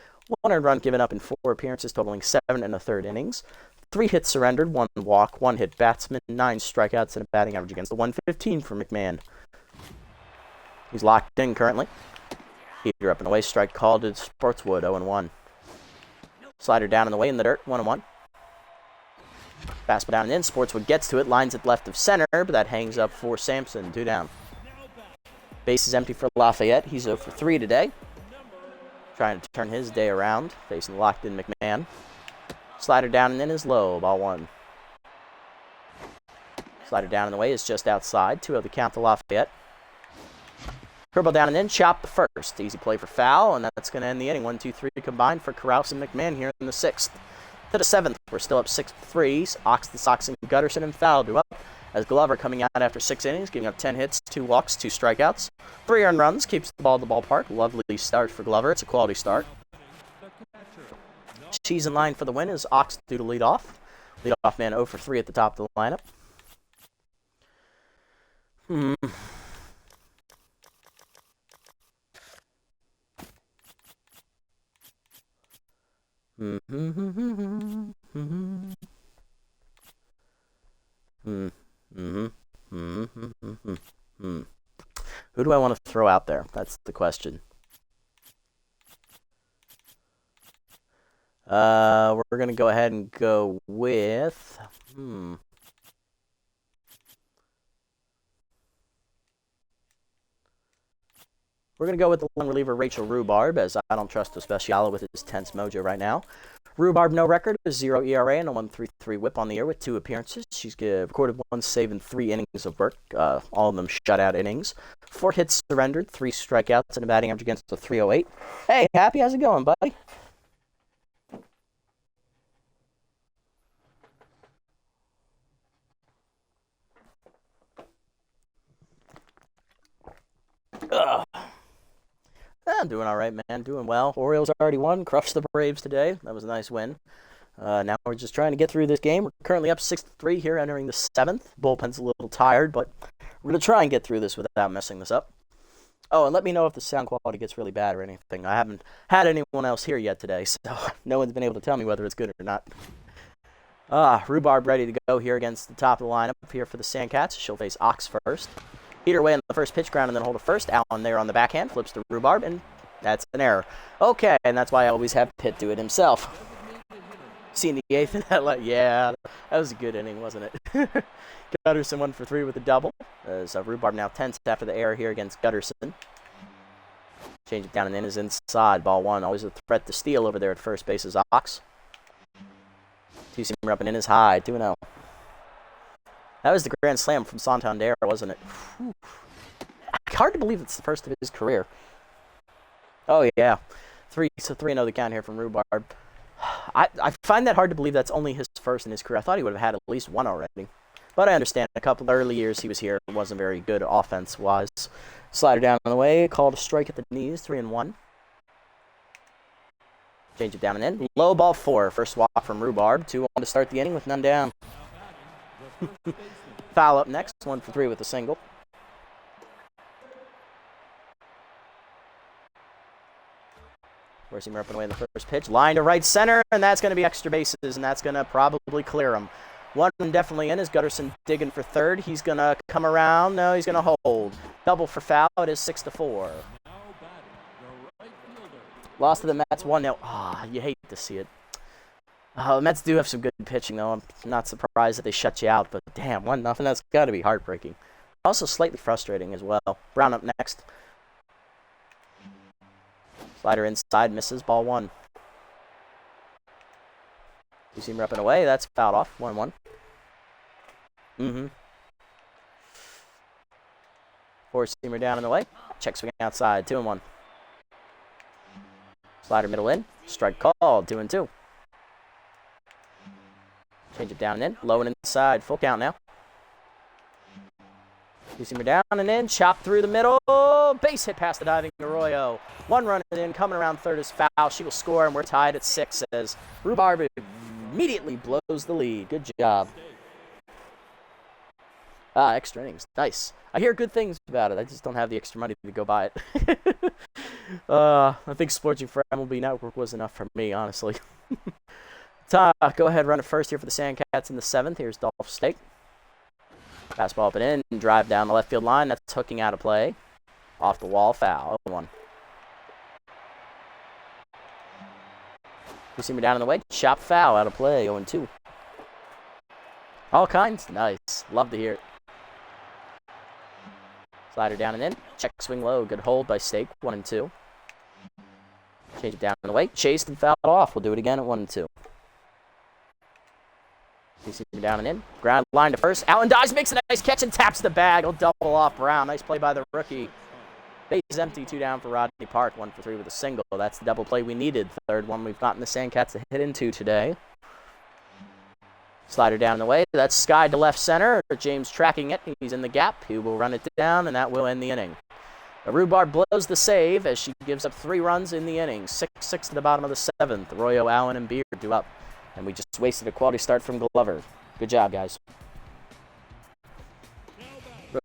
1 earned run given up in 4 appearances, totaling 7 1/3 innings. 3 hits surrendered, 1 walk, 1 hit batsman, 9 strikeouts, and a batting average against the 115 for McMahon. He's locked in currently. Heater up and away, strike called to Sportswood, 0-1. Slider down and away in the dirt, 1-1. Fastball down and in, Sportswood gets to it, lines it left of center, but that hangs up for Sampson, 2 down. Base is empty for Lafayette. He's 0 for 3 today. Trying to turn his day around, facing locked in McMahon. Slider down and in is low, ball 1. Slider down and away is just outside, 2-0 the count to Lafayette. Curveball down and in, chop the first. Easy play for foul, and that's going to end the inning. 1-2-3 combined for Corrales and McMahon here in the 6th. To the 7th, we're still up 6-3. The Sox and Gutterson and Foul do up as Glover coming out after 6 innings, giving up 10 hits, 2 walks, 2 strikeouts. 3 earned runs, keeps the ball at the ballpark. Lovely start for Glover. It's a quality start. She's in line for the win as Ox due to lead off. Lead off man 0 for 3 at the top of the lineup. Who do I want to throw out there? That's the question. We're going to go ahead and go with... We're going to go with the long reliever Rachel Rhubarb, as I don't trust Especiala with his tense mojo right now. Rhubarb, no record, a 0 ERA and a 1.33 whip on the year with 2 appearances. She's recorded 1 save and 3 innings of work, all of them shutout innings. 4 hits surrendered, 3 strikeouts, and a batting average against the 308. Hey, Happy, how's it going, buddy? I'm doing all right, man. Doing well. Orioles already won. Crushed the Braves today. That was a nice win. Now we're just trying to get through this game. We're currently up 6-3 here, entering the 7th. Bullpen's a little tired, but we're going to try and get through this without messing this up. Oh, and let me know if the sound quality gets really bad or anything. I haven't had anyone else here yet today, so no one's been able to tell me whether it's good or not. Rhubarb ready to go here against the top of the lineup here for the Sandcats. She'll face Ox first. Heater away on the first pitch, ground and then hold it first. Allen there on the backhand, flips to Rhubarb, and that's an error. Okay, and that's why I always have Pitt do it himself. Seeing the 8th in that yeah, that was a good inning, wasn't it? Gutterson 1 for 3 with a double. As Rhubarb now tense after the error here against Gutterson. Change it down and in is inside. Ball 1, always a threat to steal over there at first base is Ox. Two-seamer up and in is high. 2-0. That was the grand slam from Santander, wasn't it? Whew. Hard to believe it's the first of his career. Oh, yeah. 3-0 the count here from Rhubarb. I find that hard to believe that's only his first in his career. I thought he would have had at least one already. But I understand. A couple of early years he was here. It wasn't very good offense-wise. Slider down on the way. Called a strike at the knees. 3-1. Change it down and in. Low ball 4. First walk from Rhubarb. 2-1 to start the inning with none down. Foul up next. 1 for 3 with a single. Four-seamer up and away in the first pitch. Line to right center, and that's going to be extra bases, and that's going to probably clear him. One definitely in is Gutterson digging for third. He's going to come around. No, he's going to hold. Double for foul. It is 6-4. Lost to the Mets 1-0. Ah, you hate to see it. The Mets do have some good pitching, though. I'm not surprised that they shut you out, but damn, 1-0. That's got to be heartbreaking. Also slightly frustrating as well. Brown up next. Slider inside, misses, ball 1. Two-seamer up and away, that's fouled off, 1-1. Four-seamer down and away, check swing outside, 2-1. Slider middle in, strike called, 2-2. Change it down and in, low and inside, full count now. Two-seamer down and in, chop through the middle, base hit past the diving Arroyo. 1 run in, coming around third is foul. She will score, and we're tied at 6 as Rhubarb immediately blows the lead. Good job. Extra innings. Nice. I hear good things about it. I just don't have the extra money to go buy it. I think Sporting for MLB Network was enough for me, honestly. Go ahead, run it first here for the Sandcats in the 7th. Here's Dolph Stake. Fastball up and in, drive down the left field line. That's hooking out of play. Off the wall, foul. 0-1. Two-seamer down in the way. Chop foul out of play. 0-2. All kinds. Nice. Love to hear it. Slider down and in. Check swing low. Good hold by Stake. 1-2. Change it down in the way. Chased and fouled off. We'll do it again at 1-2. Two-seamer down and in. Ground line to first. Allen dives, makes a nice catch and taps the bag. He'll double off Brown. Nice play by the rookie. Base is empty, 2 down for Rodney Park, 1 for 3 with a single. That's the double play we needed. Third one we've gotten the Sandcats to hit into today. Slider down in the way. That's Sky to left center. James tracking it. He's in the gap. He will run it down, and that will end the inning. Rhubarb blows the save as she gives up 3 runs in the inning. 6-6 to the bottom of the 7th. Arroyo, Allen, and Beard do up. And we just wasted a quality start from Glover. Good job, guys.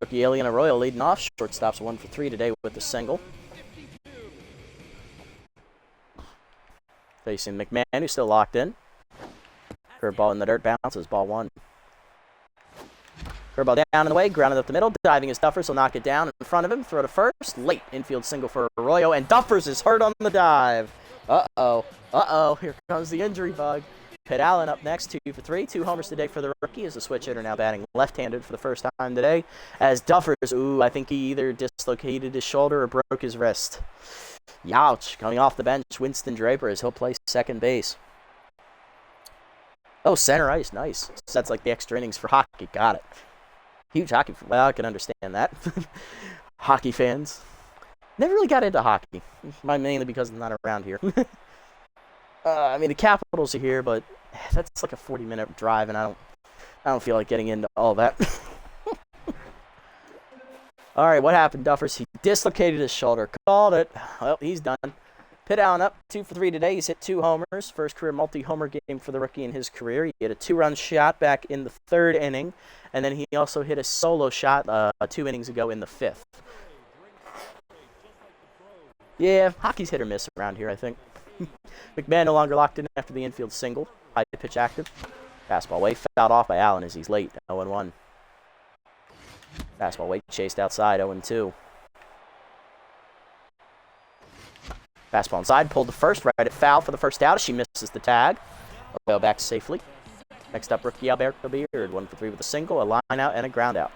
Rookie Alien Arroyo leading off. Shortstop's 1 for 3 today with a single. Facing McMahon, who's still locked in. Curveball in the dirt, bounces, ball 1. Curveball down in the way, grounded up the middle. Diving is Duffers, will knock it down in front of him. Throw to first. Late infield single for Arroyo, and Duffers is hurt on the dive. Uh-oh. Here comes the injury bug. Pitt Allen up next, 2 for 3. 2 homers today for the rookie as a switch hitter, now batting left-handed for the first time today. As Duffers, I think he either dislocated his shoulder or broke his wrist. Youch. Coming off the bench, Winston Draper as he'll play second base. Oh, center ice, nice. So that's like the extra innings for hockey. Got it. Huge hockey. Well, I can understand that. Hockey fans. Never really got into hockey. Mainly because I'm not around here. I mean, the Capitals are here, but that's like a 40-minute drive, and I don't feel like getting into all that. All right, what happened, Duffers? He dislocated his shoulder. Called it. Well, he's done. Pitt Allen up 2 for 3 today. He's hit 2 homers. First career multi-homer game for the rookie in his career. He hit a 2-run shot back in the 3rd inning, and then he also hit a solo shot 2 innings ago in the 5th. Yeah, hockey's hit or miss around here, I think. McMahon no longer locked in after the infield single. High pitch active. Fastball way fouled off by Allen as he's late. 0-1. Fastball way chased outside. 0-2. Fastball inside. Pulled to first. Right at foul for the first out. She misses the tag. Arroyo back safely. Next up, rookie Alberto Beard. 1 for 3 with a single, a line out, and a ground out.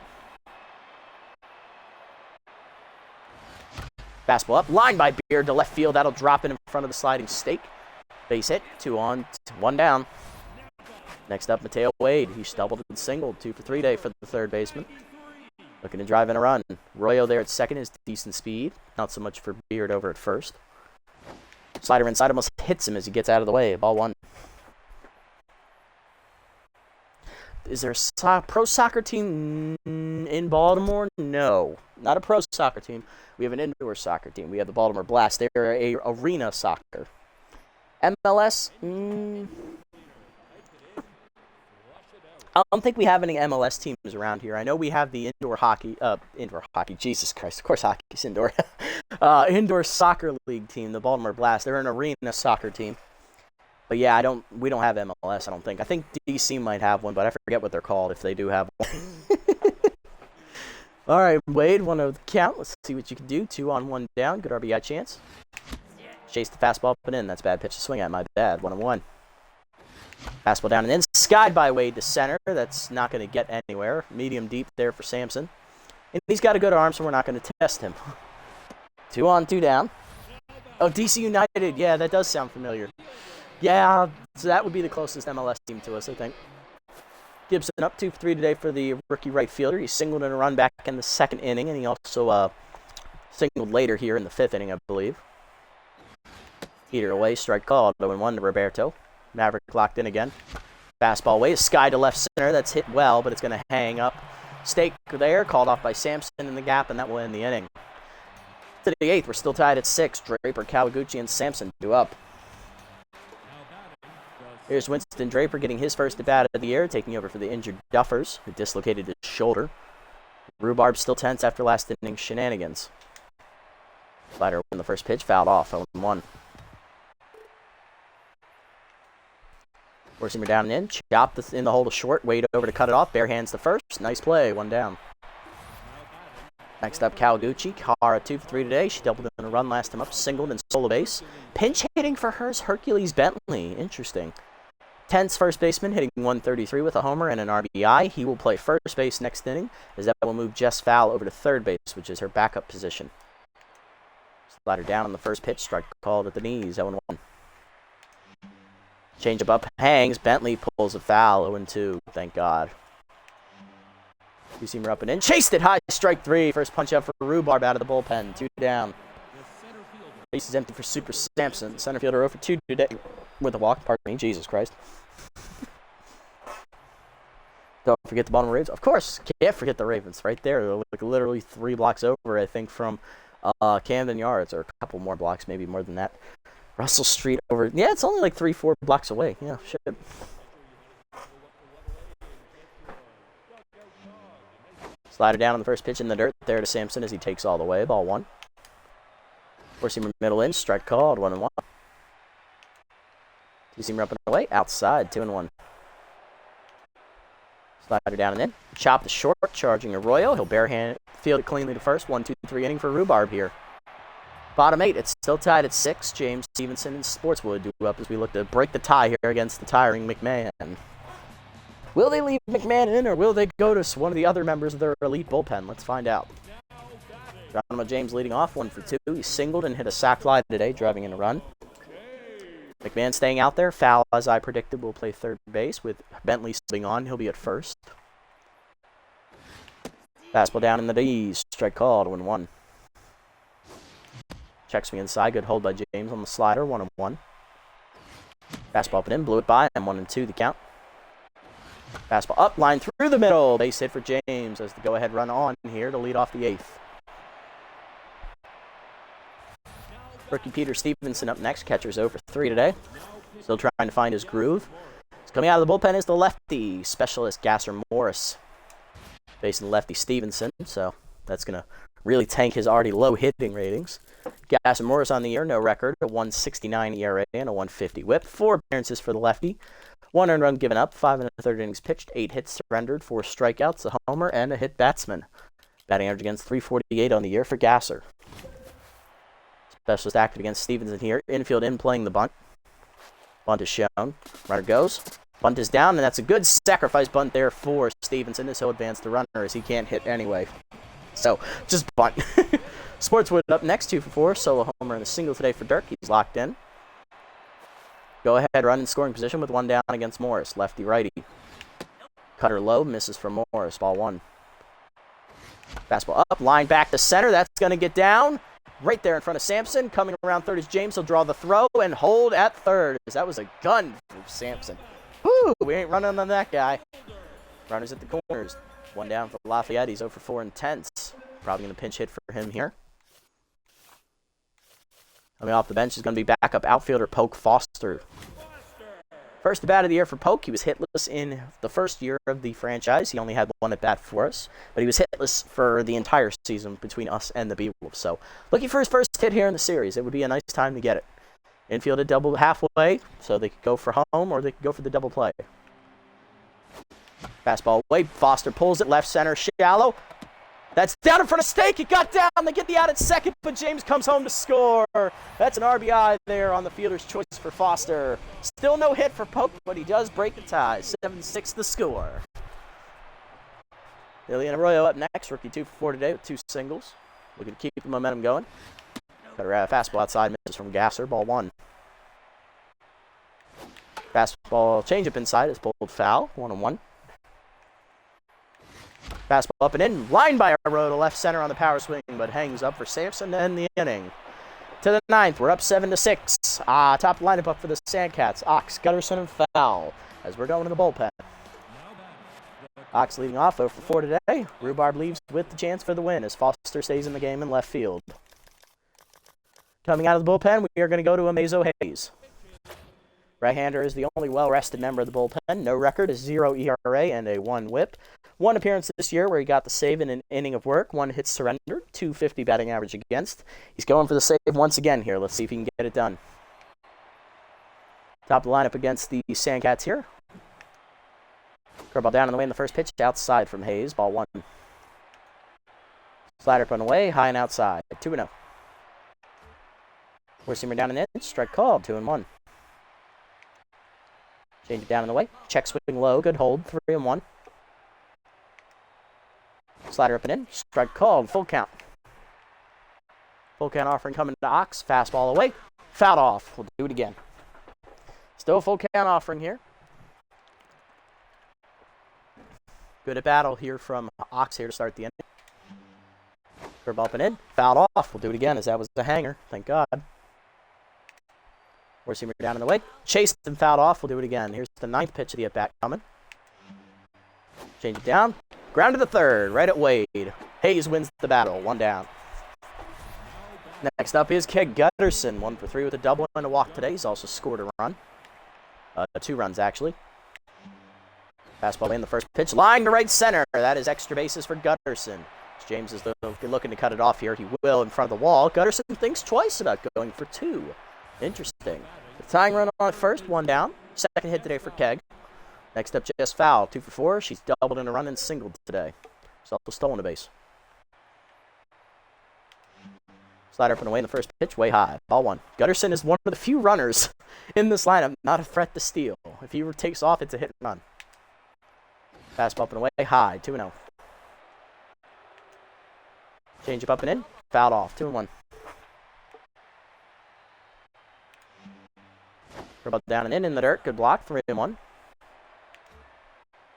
Fastball up, line by Beard to left field. That'll drop in front of the sliding Stake. Base hit, 2 on, 1 down. Next up, Mateo Wade. He's doubled and singled. 2 for 3 day for the third baseman. Looking to drive in a run. Royo there at second is decent speed. Not so much for Beard over at first. Slider inside almost hits him as he gets out of the way. Ball 1. Is there a pro soccer team in Baltimore? No. Not a pro soccer team. We have an indoor soccer team. We have the Baltimore Blast. They're a arena soccer. MLS? I don't think we have any MLS teams around here. I know we have the indoor hockey, Jesus Christ, of course hockey's indoor. Indoor soccer league team, the Baltimore Blast. They're an arena soccer team. But yeah, we don't have MLS, I don't think. I think DC might have one, but I forget what they're called if they do have one. All right, Wade, 1-0 the count. Let's see what you can do. 2 on 1 down. Good RBI chance. Chase the fastball up and in. That's a bad pitch to swing at. My bad. 1-1. Fastball down and in. Skied by Wade to center. That's not going to get anywhere. Medium deep there for Sampson. And he's got a good arm, so we're not going to test him. 2 on 2 down. Oh, DC United. Yeah, that does sound familiar. Yeah, so that would be the closest MLS team to us, I think. Gibson up 2 for 3 today for the rookie right fielder. He singled in a run back in the second inning, and he also singled later here in the 5th inning, I believe. Heater away, strike called. 0-1 to Roberto. Maverick locked in again. Fastball away, sky to left center. That's hit well, but it's going to hang up. Stake there, called off by Sampson in the gap, and that will end the inning. To the 8th, we're still tied at 6. Draper, Kawaguchi, and Sampson due up. Here's Winston Draper getting his first at-bat of the year, taking over for the injured Duffers, who dislocated his shoulder. Rhubarb still tense after last inning shenanigans. Slider in the first pitch, fouled off, 0-1. Four-seamer down and in, chopped in the hole to short, Wade over to cut it off, bare hands the first, nice play, 1 down. Next up, Kawaguchi. Kara 2 for 3 today. She doubled in a run last time up, singled and stole a base. Pinch hitting for hers, Hercules Bentley. Interesting. Tense first baseman hitting 133 with a homer and an RBI. He will play first base next inning, as that will move Jess Fowl over to third base, which is her backup position. Slider down on the first pitch, strike called at the knees, 0-1. Changeup up, hangs. Bentley pulls a foul, 0-2. Thank God. Two-seamer up and in. Chased it high, strike 3. First punch out for Rhubarb out of the bullpen. 2 down. Base is empty for Super Sampson. Center fielder 0 for 2 today with a walk. Pardon me, Jesus Christ. Don't forget the Baltimore Ravens. Of course, can't forget the Ravens. Right there, they're like literally 3 blocks over, I think, from Camden Yards, or a couple more blocks, maybe more than that. Russell Street over. Yeah, it's only like 3-4 blocks away. Yeah, shit. Slider down on the first pitch in the dirt there to Sampson as he takes all the way. Ball 1. Four-seamer middle in. Strike called. 1-1. Two-seamer up and away. Outside. 2-1. Slider down and in. Chop the short. Charging Arroyo. He'll barehand field it cleanly to first. 1, 2, 3 inning for Rhubarb here. Bottom 8. It's still tied at 6. James Stevenson and Sportswood do up as we look to break the tie here against the tiring McMahon. Will they leave McMahon in, or will they go to one of the other members of their elite bullpen? Let's find out. Geronimo James leading off, 1 for 2. He singled and hit a sac fly today, driving in a run. McMahon staying out there. Foul, as I predicted, will play third base with Bentley stepping on. He'll be at first. Fastball down in the D's. Strike called, 1-1. Check swing inside. Good hold by James on the slider, 1-1. Fastball up and in. Blew it by him, 1-2 the count. Fastball up, line through the middle. Base hit for James as the go-ahead run on here to lead off the 8th. Rookie Peter Stevenson up next. Catcher's 0 for 3 today. Still trying to find his groove. Coming out of the bullpen is the lefty specialist Gasser Morris. Facing lefty Stevenson, so that's going to really tank his already low hitting ratings. Gasser Morris on the year, no record, a 1.69 ERA and a 1.50 whip. 4 appearances for the lefty. 1 earned run given up, 5 1/3 innings pitched, 8 hits surrendered, 4 strikeouts, a homer, and a hit batsman. Batting average against .348 on the year for Gasser. Specialist active against Stevenson here. Infield in playing the bunt. Bunt is shown. Runner goes. Bunt is down, and that's a good sacrifice bunt there for Stevenson as he'll advance the runner as he can't hit anyway. So, just bunt. Sportswood up next, 2 for 4. Solo homer and a single today for Dirk. He's locked in. Go ahead, run in scoring position with one down against Morris. Lefty-righty. Cutter low, misses from Morris. Ball 1. Fastball up, line back to center. That's going to get down. Right there in front of Sampson. Coming around third is James. He'll draw the throw and hold at third. That was a gun from Sampson. Whoo, we ain't running on that guy. Runners at the corners. One down for Lafayette. He's 0 for 4 in tenths. Probably going to pinch hit for him here. Coming off the bench is going to be backup outfielder Polk Foster. First at bat of the year for Polk. He was hitless in the first year of the franchise. He only had one at bat for us, but he was hitless for the entire season between us and the Beewolves. So looking for his first hit here in the series. It would be a nice time to get it. Infield at double halfway, so they could go for home or they could go for the double play. Fastball away. Foster pulls it left center shallow. That's down in front of Stake. It got down. They get the out at second, but James comes home to score. That's an RBI there on the fielder's choice for Foster. Still no hit for Polk, but he does break the tie. 7-6 the score. Ilian Arroyo up next. Rookie 2 for 4 today with 2 singles. Looking to keep the momentum going. Got a fastball outside. Misses from Gasser. Ball 1. Fastball changeup inside is pulled foul. 1-1. Fastball up and in. Line by Arroyo to left center on the power swing, but hangs up for Sampson to end the inning. To the 9th, we're up 7-6. Top lineup up for the Sandcats. Ox, Gutterson, and Fowl as we're going to the bullpen. Ox leading off 0 for 4 today. Rhubarb leaves with the chance for the win as Foster stays in the game in left field. Coming out of the bullpen, we are going to go to Amazo Hayes. Right-hander is the only well-rested member of the bullpen. No record, a 0 ERA and a 1 whip. 1 appearance this year where he got the save in an inning of work. 1 hit surrendered, 250 batting average against. He's going for the save once again here. Let's see if he can get it done. Top of the lineup against the Sandcats here. Curveball down on the way in the first pitch. Outside from Hayes. Ball 1. Slider put away. High and outside. 2-0. Four-seamer down and in. Strike called. 2-1. Change it down and the way. Check swing low. Good hold. 3-1. Slider up and in. Strike called. Full count. Full count offering coming to Ox. Fastball away. Fouled off. We'll do it again. Still a full count offering here. Good at battle here from Ox here to start the inning. Curve up and in. Fouled off. We'll do it again as that was a hanger. Thank God. Four-seamer down in the way. Chased and fouled off. We'll do it again. Here's the 9th pitch of the at-bat coming. Change it down. Ground to the 3rd. Right at Wade. Hayes wins the battle. 1 down. Next up is Keg Gutterson. 1 for 3 with a double and a walk today. He's also scored a run. 2 runs, actually. Fastball in the first pitch. Line to right center. That is extra bases for Gutterson. James is looking to cut it off here. He will in front of the wall. Gutterson thinks twice about going for 2. Interesting. The tying run on first, 1 down. Second hit today for Keg. Next up, Jess Fowl, 2 for 4. She's doubled in a run and singled today. She's also stolen a base. Slider up and away in the first pitch, way high. Ball 1. Gutterson is one of the few runners in this lineup not a threat to steal. If he takes off, it's a hit and run. Fastball up and away, high, 2-0. Change up and in, fouled off, 2-1. Curveball down and in the dirt. Good block. 3-1.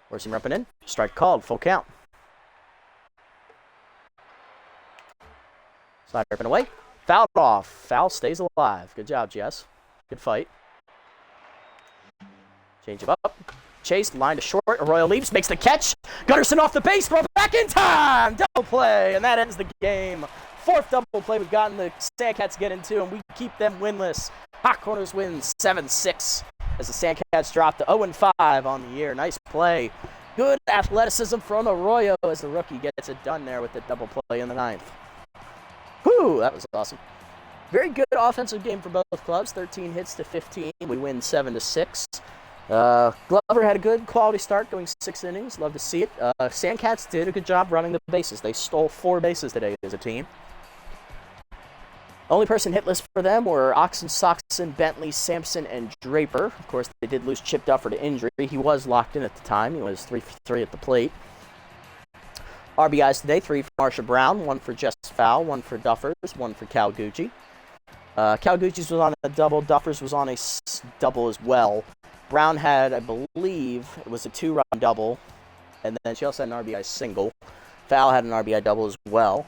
Four-seamer up and in. Strike called. Full count. Slider up and away. Fouled off. Foul stays alive. Good job, Jess. Good fight. Change him up. Chase, line to short. Arroyo leaps, makes the catch. Gutterson off the base, throw back in time. Double play, and that ends the game. 4th double play we've gotten the Sandcats get into, and we keep them winless. Hot Corners wins 7-6 as the Sandcats drop to 0-5 on the year. Nice play. Good athleticism from Arroyo as the rookie gets it done there with the double play in the 9th. Whew, that was awesome. Very good offensive game for both clubs. 13 hits to 15. We win 7-6. Glover had a good quality start, going 6 innings. Love to see it. Sandcats did a good job running the bases. They stole 4 bases today as a team. Only person hitless for them were Oxen, Soxon, Bentley, Sampson, and Draper. Of course, they did lose Chip Duffer to injury. He was locked in at the time. He was 3 for 3 at the plate. RBIs today, 3 for Marsha Brown, 1 for Jess Fowl, 1 for Duffers, 1 for Cal Gucci. Calgucci's was on a double. Duffers was on a double as well. Brown had, I believe, it was a 2-run double. And then she also had an RBI single. Fowl had an RBI double as well.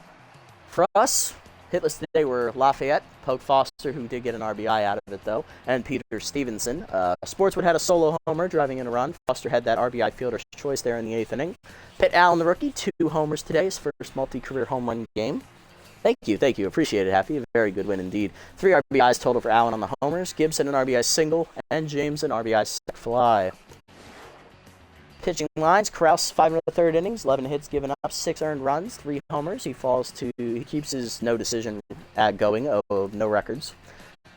For us, hitless today were Lafayette, Poke Foster, who did get an RBI out of it, though, and Peter Stevenson. Sportswood had a solo homer, driving in a run. Foster had that RBI fielder's choice there in the 8th inning. Pitt Allen, the rookie, 2 homers today, his first multi-career home run game. Thank you. Appreciate it, Happy. A very good win indeed. 3 RBIs total for Allen on the homers. Gibson an RBI single, and James an RBI sac fly. Pitching lines, Krause, 5 1/3 innings, 11 hits given up, 6 earned runs, 3 homers. He keeps his no decision going, no records.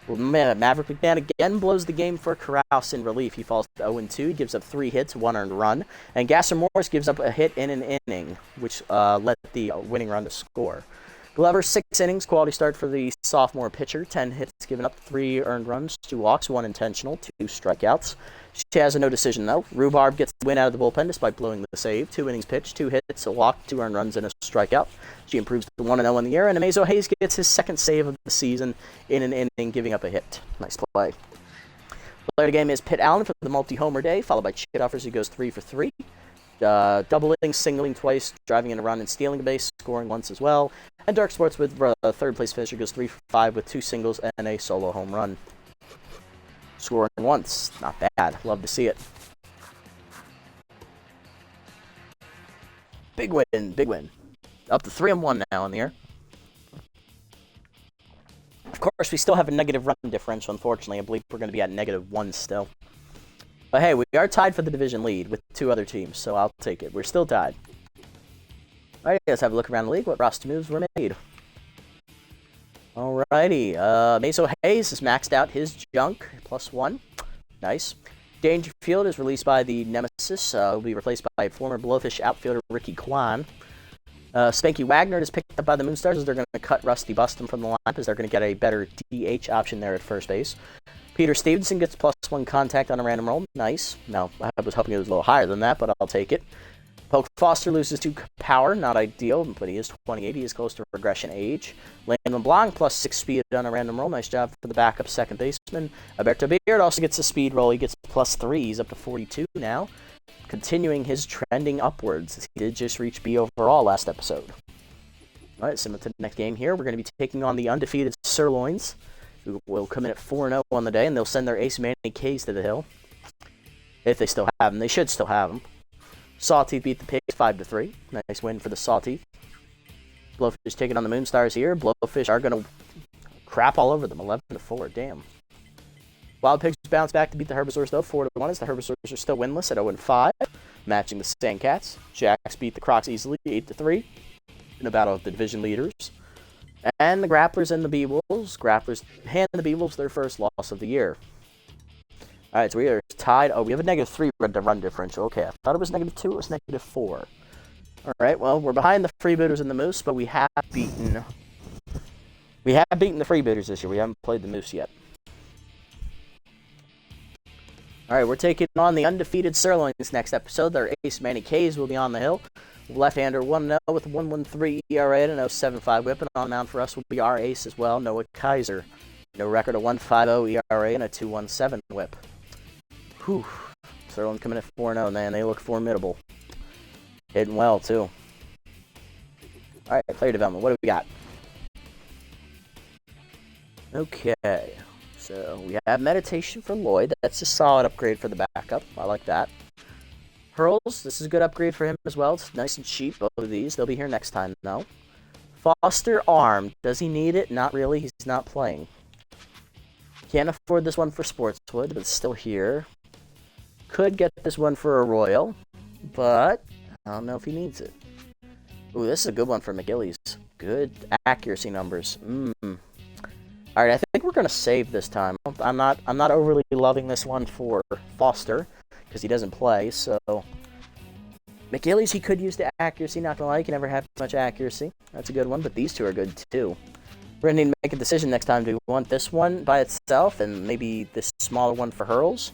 Maverick McMahon again blows the game for Krause in relief. He falls to 0-2, gives up 3 hits, 1 earned run. And Gasser Morris gives up a hit in an inning, which led the winning run to score. Glover, 6 innings, quality start for the sophomore pitcher. 10 hits given up, 3 earned runs, 2 walks, 1 intentional, 2 strikeouts. She has a no decision, though. Rhubarb gets the win out of the bullpen despite blowing the save. 2 innings pitched, 2 hits, a walk, 2 earned runs, and a strikeout. She improves to 1-0 in the year, and Amazo Hayes gets his 2nd save of the season in an inning, giving up a hit. Nice play. Player of the game is Pitt Allen for the multi-homer day, followed by Chit Offers, who goes 3 for 3. Doubling, singling twice, driving in a run and stealing a base, scoring once as well. And Dark Sports with 3rd place finisher goes 3 for 5 with 2 singles and a solo home run. Scoring once, not bad. Love to see it. Big win. Up to 3-1 now in the air. Of course, we still have a negative run differential, unfortunately. I believe we're going to be at -1 still. But hey, we are tied for the division lead with 2 other teams, so I'll take it. We're still tied. Alright, let's have a look around the league. What roster moves were made? Alrighty, Maso Hayes has maxed out his junk, +1. Nice. Dangerfield is released by the Nemesis. Will be replaced by former Blowfish outfielder Ricky Kwan. Spanky Wagner is picked up by the Moonstars as they're going to cut Rusty Buston from the line because they're going to get a better DH option there at first base. Peter Stevenson gets +1 contact on a random roll. Nice. Now, I was hoping it was a little higher than that, but I'll take it. Poke Foster loses 2 power. Not ideal, but he is 28. He is close to regression age. Landon Blanc +6 speed on a random roll. Nice job for the backup second baseman. Alberto Beard also gets a speed roll. He gets +3. He's up to 42 now. Continuing his trending upwards. He did just reach B overall last episode. Alright, similar to the next game here. We're going to be taking on the undefeated Sirloins, who will come in at 4-0 on the day, and they'll send their ace Manny K's to the hill. If they still have him. They should still have him. Sawteeth beat the Pigs 5-3. Nice win for the Sawteeth. Blowfish taking on the Moonstars here. Blowfish are going to crap all over them. 11-4. Damn. Wild Pigs bounce back to beat the Herbivores, though. 4-1 as the Herbivores are still winless at 0-5. Matching the Sandcats. Jacks beat the Crocs easily 8-3. In a battle of the division leaders. And the Grapplers and the Beewolves. Grapplers hand the Beewolves their first loss of the year. Alright, so we are tied. Oh, we have a -3 run differential. Okay, I thought it was -2. It was -4. Alright, well, we're behind the Freebooters and the Moose, but we have beaten the Freebooters this year. We haven't played the Moose yet. Alright, we're taking on the undefeated Sirloins next episode. Their ace, Manny K's, will be on the hill. Left-hander 1-0 with a 1.13 ERA and a 0.75 whip. And on the mound for us will be our ace as well, Noah Kaiser. No record, a 1.50 ERA and a 2.17 whip. Whew. Sirloin coming at 4-0, man. They look formidable. Hitting well, too. Alright, player development. What do we got? Okay. So, we have Meditation for Lloyd. That's a solid upgrade for the backup. I like that. Hurls, this is a good upgrade for him as well. It's nice and cheap, both of these. They'll be here next time, though. Foster Arm. Does he need it? Not really. He's not playing. Can't afford this one for Sportswood, but it's still here. Could get this one for a Royal, but I don't know if he needs it. Ooh, this is a good one for McGillies. Good accuracy numbers. Alright, I think we're gonna save this time. I'm not overly loving this one for Foster, because he doesn't play, so McGillies, he could use the accuracy, not gonna lie, he can never have much accuracy. That's a good one, but these two are good too. We're gonna need to make a decision next time. Do we want this one by itself and maybe this smaller one for Hurls?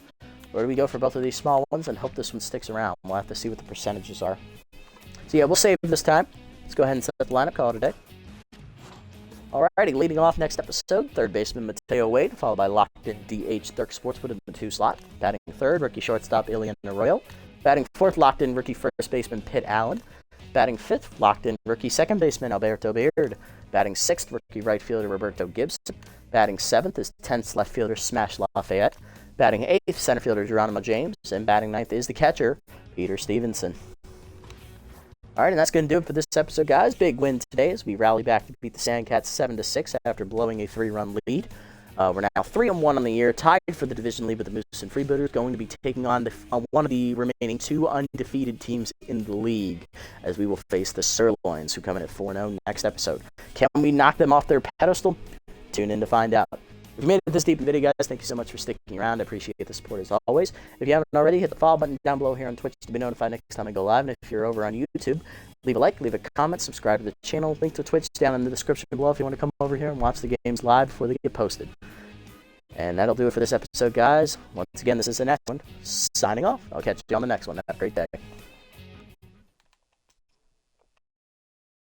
Or do we go for both of these small ones and hope this one sticks around? We'll have to see what the percentages are. So yeah, we'll save this time. Let's go ahead and set the lineup, call it a day. Alrighty, leading off next episode, third baseman Mateo Wade, followed by locked-in DH Dirk Sportswood in the 2 slot. Batting third, rookie shortstop Ilian Arroyo. Batting fourth, locked-in rookie first baseman Pitt Allen. Batting fifth, locked-in rookie second baseman Alberto Beard. Batting sixth, rookie right fielder Roberto Gibson. Batting seventh is 10th left fielder Smash Lafayette. Batting eighth, center fielder Geronimo James. And batting ninth is the catcher, Peter Stevenson. Alright, and that's going to do it for this episode, guys. Big win today as we rally back to beat the Sandcats 7-6 after blowing a 3-run lead. We're now 3-1 on the year, tied for the division lead with the Moose and Freebooters, going to be taking on one of the remaining 2 undefeated teams in the league, as we will face the Sirloins, who come in at 4-0 next episode. Can we knock them off their pedestal? Tune in to find out. If you made it this deep in the video, guys, thank you so much for sticking around. I appreciate the support as always. If you haven't already, hit the follow button down below here on Twitch to be notified next time I go live. And if you're over on YouTube, leave a like, leave a comment, subscribe to the channel. Link to Twitch down in the description below if you want to come over here and watch the games live before they get posted. And that'll do it for this episode, guys. Once again, this is the next one. Signing off. I'll catch you on the next one. Have a great day.